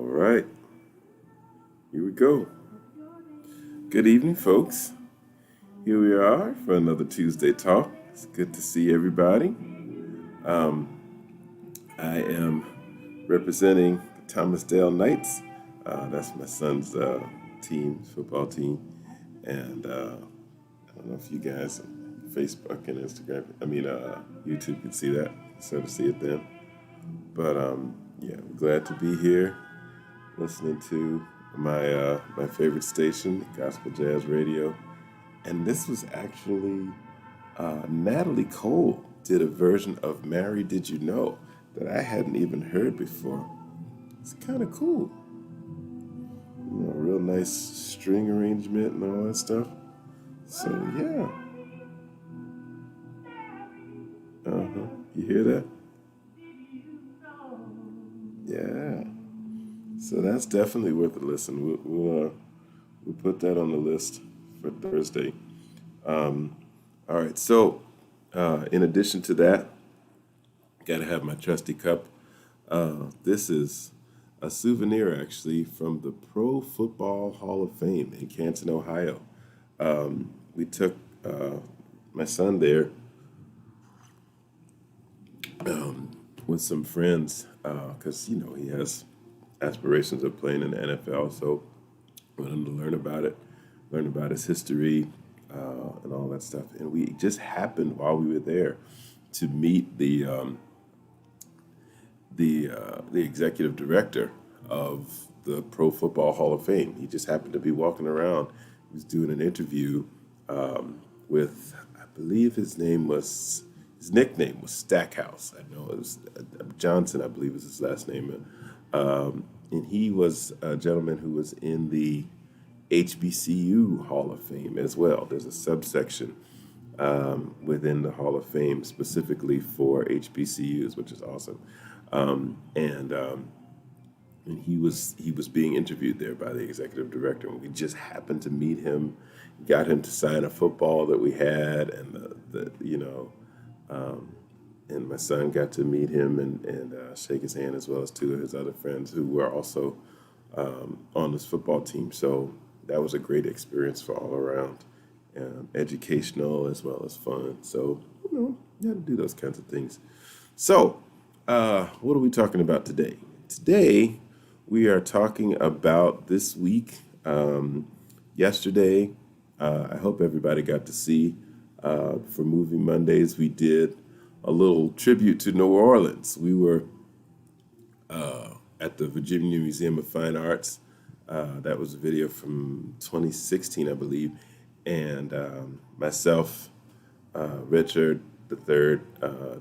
All right, here we go. Good evening, folks. Here we are for another Tuesday talk. It's good to see everybody. Um, I am representing the Thomasdale Knights. That's my son's football team. And I don't know if you guys on Facebook and Instagram, YouTube can see that, so to see it then. But yeah, I'm glad to be here listening to my favorite station, Gospel Jazz Radio. And this was actually Natalie Cole did a version of Mary Did You Know that I hadn't even heard before. It's kind of cool. Real nice string arrangement and all that stuff. So yeah. You hear that? Yeah. So that's definitely worth a listen. We'll put that on the list for Thursday. All right. So in addition to that, got to have my trusty cup. This is a souvenir actually from the Pro Football Hall of Fame in Canton, Ohio. We took my son there with some friends because he has aspirations of playing in the NFL. So I wanted him to learn about his history and all that stuff. And we just happened while we were there to meet the executive director of the Pro Football Hall of Fame. He just happened to be walking around. He was doing an interview with, I believe his nickname was Stackhouse. I know it was Johnson, I believe is his last name. And he was a gentleman who was in the HBCU Hall of Fame as well. There's a subsection within the Hall of Fame specifically for HBCUs, which is awesome. And he was being interviewed there by the executive director, and we just happened to meet him, got him to sign a football that we had, and and my son got to meet him and shake his hand, as well as two of his other friends who were also on this football team. So that was a great experience for all around, educational as well as fun. So you got to do those kinds of things. So what are we talking about today? Today we are talking about this week. Yesterday, I hope everybody got to see for Movie Mondays, we did a little tribute to New Orleans. We were at the Virginia Museum of Fine Arts. That was a video from 2016, I believe. And myself, Richard III,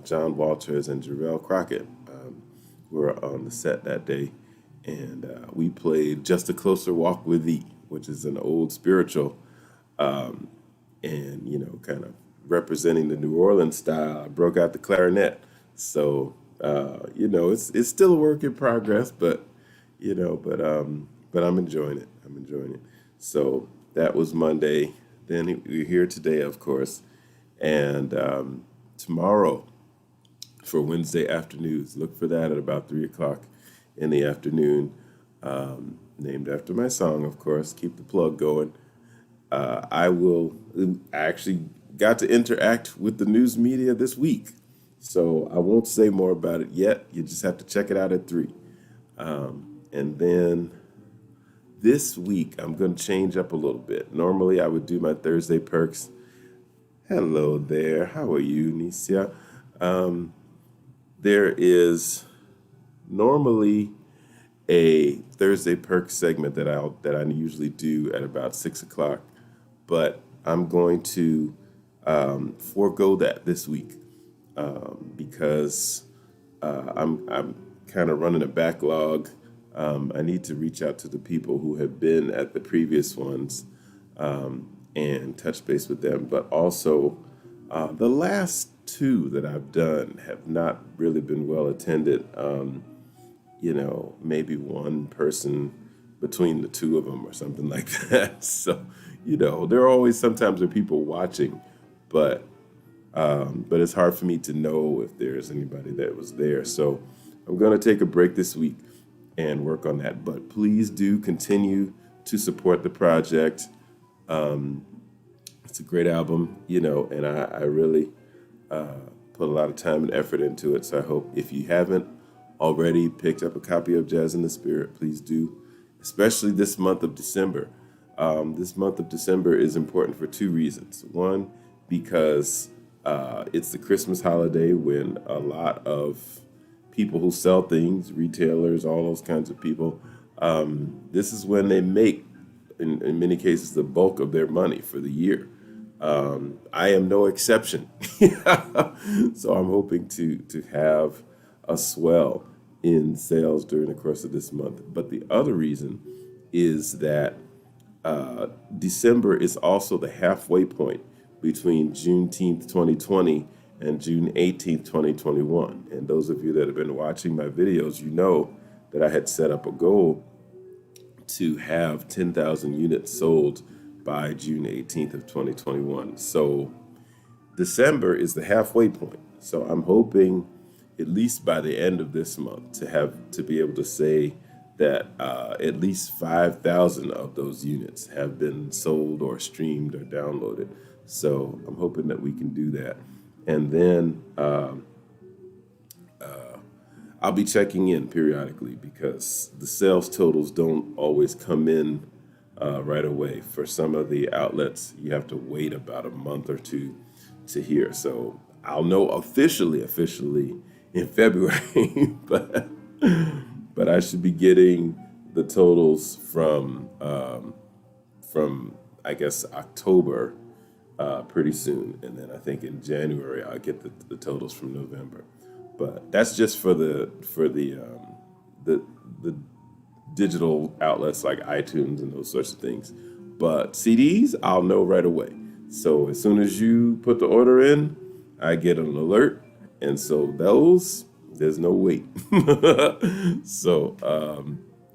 John Walters, and Jarrell Crockett were on the set that day. And we played Just a Closer Walk with Thee, which is an old spiritual, and, kind of representing the New Orleans style. I broke out the clarinet. So, it's still a work in progress, but I'm enjoying it. I'm enjoying it. So that was Monday. Then we're here today, of course. And tomorrow for Wednesday afternoons, look for that at about 3 o'clock in the afternoon. Named after my song, of course. Keep the plug going. I actually got to interact with the news media this week. So I won't say more about it yet. You just have to check it out at 3. And then this week, I'm going to change up a little bit. Normally, I would do my Thursday perks. Hello there. How are you, Nicia? There is normally a Thursday perk segment that I usually do at about 6 o'clock, but I'm going to forego that this week because I'm kind of running a backlog. I need to reach out to the people who have been at the previous ones and touch base with them. But also, the last 2 that I've done have not really been well attended. Maybe one person between the 2 of them or something like that. So, there are always sometimes there are people watching, but it's hard for me to know if there's anybody that was there. So I'm going to take a break this week. and work on that. But please do continue to support the project. It's a great album, and I really put a lot of time and effort into it. So I hope if you haven't already picked up a copy of Jazz in the Spirit, please do, especially this month of December. This month of December is important for two reasons. One, because it's the Christmas holiday when a lot of people who sell things, retailers, all those kinds of people, this is when they make, in many cases, the bulk of their money for the year. I am no exception. So I'm hoping to have a swell in sales during the course of this month. But the other reason is that December is also the halfway point between Juneteenth 2020 and June 18th, 2021. And those of you that have been watching my videos, you know that I had set up a goal to have 10,000 units sold by June 18th of 2021. So December is the halfway point. So I'm hoping at least by the end of this month to be able to say that at least 5,000 of those units have been sold or streamed or downloaded. So I'm hoping that we can do that. And then I'll be checking in periodically because the sales totals don't always come in right away. For some of the outlets, you have to wait about a month or two to hear. So I'll know officially in February, but I should be getting the totals from I guess October pretty soon, and then I think in January I'll get the totals from November. But that's just for the digital outlets like iTunes and those sorts of things. But CDs, I'll know right away. So as soon as you put the order in, I get an alert, and so there's no wait. So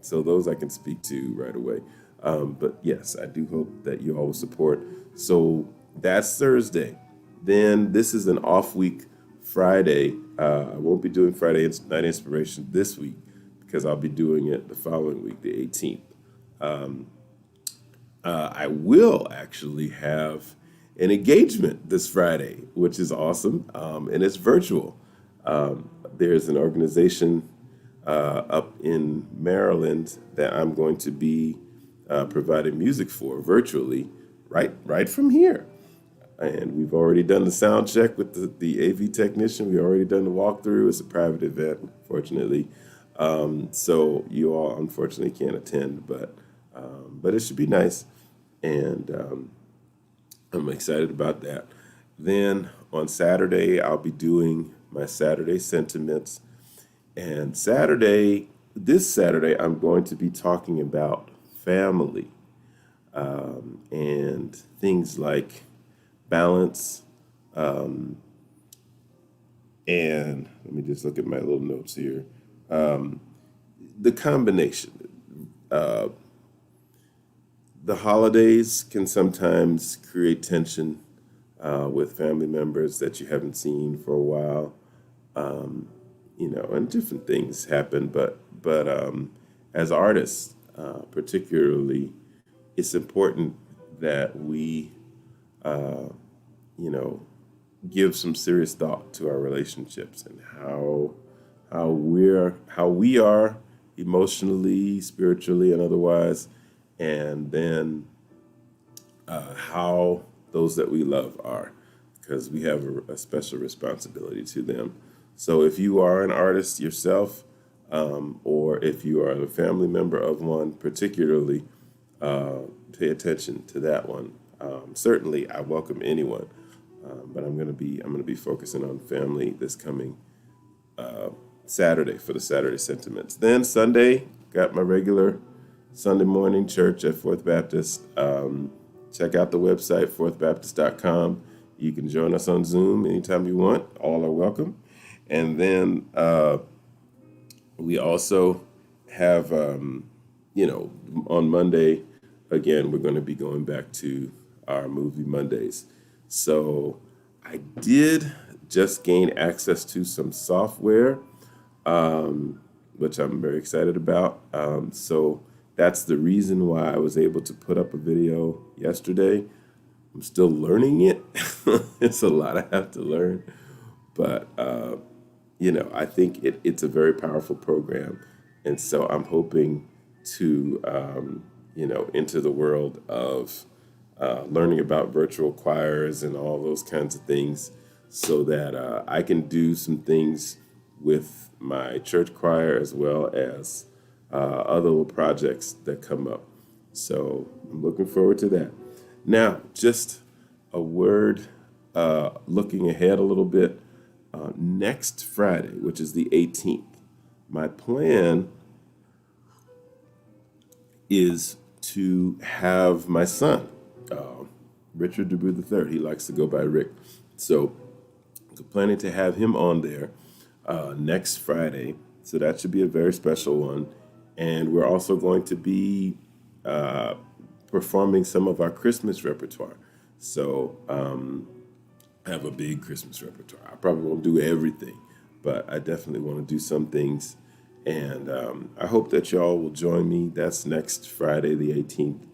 those I can speak to right away. But yes, I do hope that you all will support. So that's Thursday. Then this is an off week, Friday. I won't be doing Friday Night Inspiration this week because I'll be doing it the following week, the 18th. I will actually have an engagement this Friday, which is awesome, and it's virtual. There's an organization up in Maryland that I'm going to be providing music for virtually, right from here. And we've already done the sound check with the AV technician. We've already done the walkthrough. It's a private event, fortunately. So you all unfortunately can't attend, but it should be nice. And I'm excited about that. Then on Saturday, I'll be doing my Saturday sentiments. And this Saturday, I'm going to be talking about family and things like balance. And let me just look at my little notes here. The combination. The holidays can sometimes create tension with family members that you haven't seen for a while. And different things happen, but as artists, particularly, it's important that we, give some serious thought to our relationships and how we are emotionally, spiritually, and otherwise, and then how those that we love are, because we have a special responsibility to them. So if you are an artist yourself, or if you are a family member of one, particularly, pay attention to that one. Certainly, I welcome anyone, but I'm going to be focusing on family this coming Saturday for the Saturday sentiments. Then Sunday, got my regular Sunday morning church at Fourth Baptist. Check out the website, fourthbaptist.com. You can join us on Zoom anytime you want. All are welcome. And then we also have, on Monday, again, we're going to be going back to our movie Mondays. So I did just gain access to some software which I'm very excited about. So that's the reason why I was able to put up a video yesterday. I'm still learning it. It's a lot I have to learn, but I think it's a very powerful program, and so I'm hoping to enter the world of learning about virtual choirs and all those kinds of things, so that I can do some things with my church choir as well as other little projects that come up. So I'm looking forward to that. Now, just a word looking ahead a little bit. Next Friday, which is the 18th, my plan is to have my son, Richard DeBrew III. He likes to go by Rick. So planning to have him on there next Friday. So that should be a very special one. And we're also going to be performing some of our Christmas repertoire. So I have a big Christmas repertoire. I probably won't do everything, but I definitely want to do some things. And I hope that y'all will join me. That's next Friday, the 18th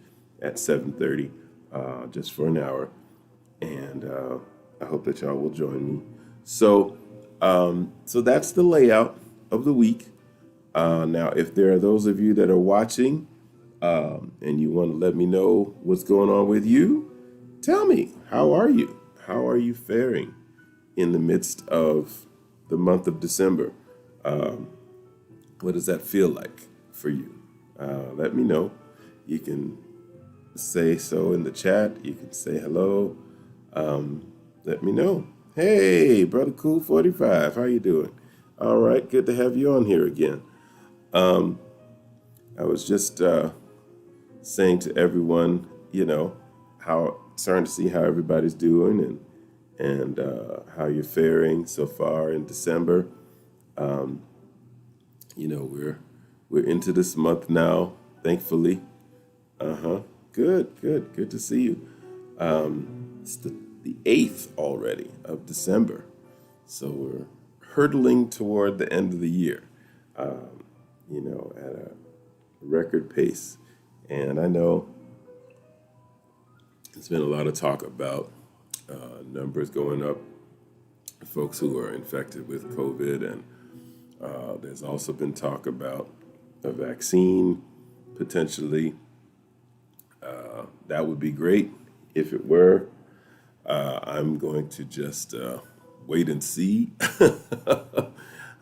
at 7:30, just for an hour. And I hope that y'all will join me. So that's the layout of the week. Now, if there are those of you that are watching and you want to let me know what's going on with you, tell me, how are you? How are you faring in the midst of the month of December? What does that feel like for you? Let me know. You can say so in the chat. You can say hello. Let me know. Hey, Brother Cool 45, how you doing? All right, good to have you on here again. I was just saying to everyone, how starting to see how everybody's doing and how you're faring so far in December. We're into this month now, thankfully. Good to see you. It's the 8th already of December, so we're hurtling toward the end of the year, at a record pace. And I know there's been a lot of talk about numbers going up, folks who are infected with COVID, and there's also been talk about a vaccine potentially. That would be great if it were. I'm going to just wait and see how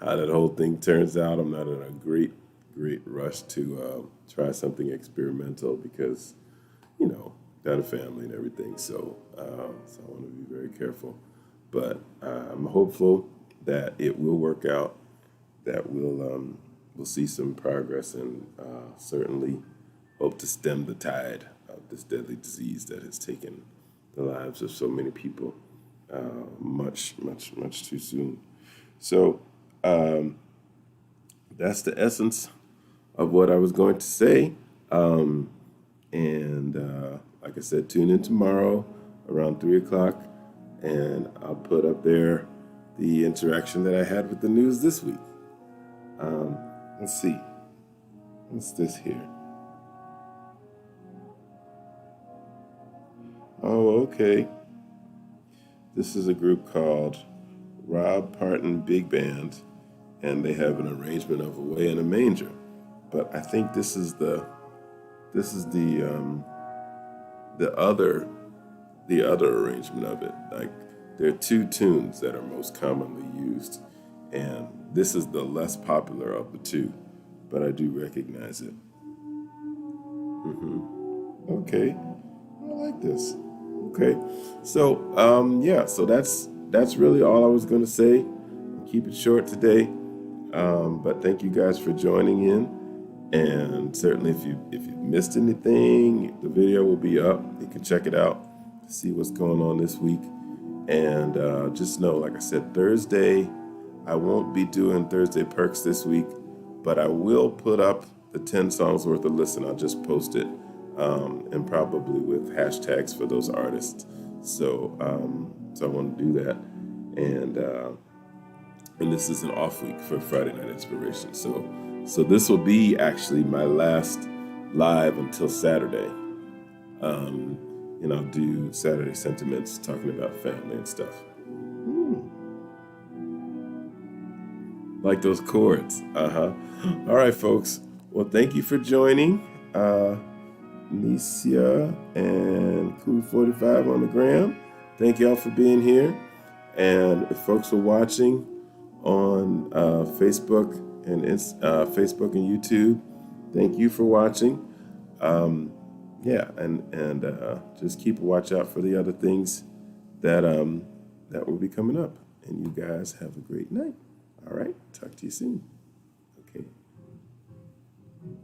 that whole thing turns out. I'm not in a great rush to try something experimental because, got a family and everything. So I want to be very careful. But I'm hopeful that it will work out, that we'll see some progress, and certainly hope to stem the tide of this deadly disease that has taken the lives of so many people much too soon. So that's the essence of what I was going to say. Like I said, tune in tomorrow around 3 o'clock, and I'll put up there the interaction that I had with the news this week. Let's see. What's this here? Oh, okay. This is a group called Rob Parton Big Band, and they have an arrangement of Away in a Manger. But I think this is the other arrangement of it. Like, there are two tunes that are most commonly used, and this is the less popular of the two, but I do recognize it. Okay, I like this. Okay, so so that's really all I was going to say. Keep it short today, but thank you guys for joining in. And certainly, if you missed anything, the video will be up. You can check it out to see what's going on this week. And just know, like I said, Thursday, I won't be doing Thursday Perks this week, but I will put up the 10 songs worth of listen. I'll just post it, and probably with hashtags for those artists. So I want to do that. And this is an off week for Friday Night Inspiration. So So this will be actually my last live until Saturday. And I'll do Saturday sentiments talking about family and stuff. Like those chords. All right, folks. Well, thank you for joining. Nicia and Cool45 on the gram. Thank y'all for being here. And if folks are watching on Facebook and Facebook and YouTube, thank you for watching. Yeah, and just keep a watch out for the other things that that will be coming up. And you guys have a great night. All right, talk to you soon.